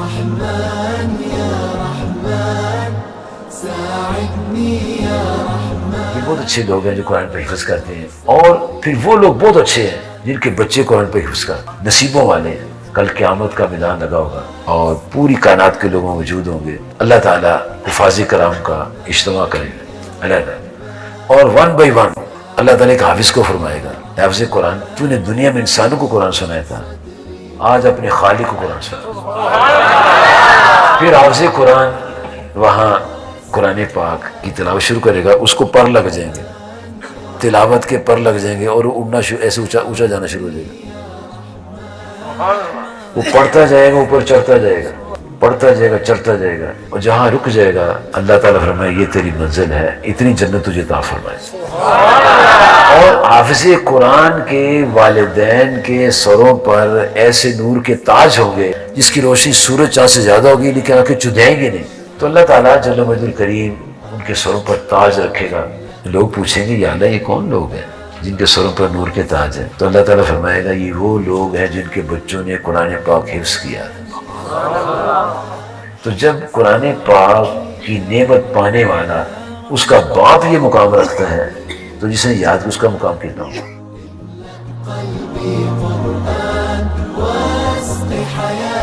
رحمن یا رحمن ساعدنی یا رحمن. یہ بہت اچھے لوگ ہیں جو قرآن پہ حفظ کرتے ہیں، اور پھر وہ لوگ بہت اچھے ہیں جن کے بچے قرآن پہ حفظ کرتے ہیں. نصیبوں والے ہیں، کل قیامت کا میدان لگا ہوگا اور پوری کائنات کے لوگ موجود ہوں گے. اللہ تعالیٰ حفاظ کرام کا اجتماع کرے گا علیحدہ، اور ون بائی ون اللہ تعالیٰ ایک حافظ کو فرمائے گا، حافظ قرآن تو نے دنیا میں انسانوں کو قرآن سنایا تھا، آج اپنے خالق کو قرآن سنا. پھر حافظ قرآن وہاں قرآن پاک کی تلاوت شروع کرے گا، اس کو پر لگ جائیں گے، تلاوت کے پر لگ جائیں گے اور وہ اڑنا ایسے اونچا جانا شروع ہو جائے گا. وہ پڑھتا جائے گا، اوپر چڑھتا جائے گا، پڑھتا جائے گا، چڑھتا جائے گا، اور جہاں رک جائے گا اللہ تعالیٰ فرمائے یہ تیری منزل ہے، اتنی جنت تجھے عطا فرمائے. اور حافظ قرآن کے والدین کے سروں پر ایسے نور کے تاج ہوں گے جس کی روشنی سورج چاند سے زیادہ ہوگی، لیکن آنکھیں چدھائیں گے نہیں. تو اللہ تعالیٰ جل مجد الکریم ان کے سروں پر تاج رکھے گا. لوگ پوچھیں گے یا اللہ یہ کون لوگ ہیں جن کے سروں پر نور کے تاج ہیں؟ تو اللہ تعالیٰ فرمائے گا یہ وہ لوگ ہیں جن کے بچوں نے قرآن پاک حفظ کیا. تو جب قرآن پاک کی نعمت پانے والا اس کا باپ یہ مقام رکھتا ہے تو جسے یاد اس کا مقام کتنا ہوگا. قلبي قرآن واسق حياتي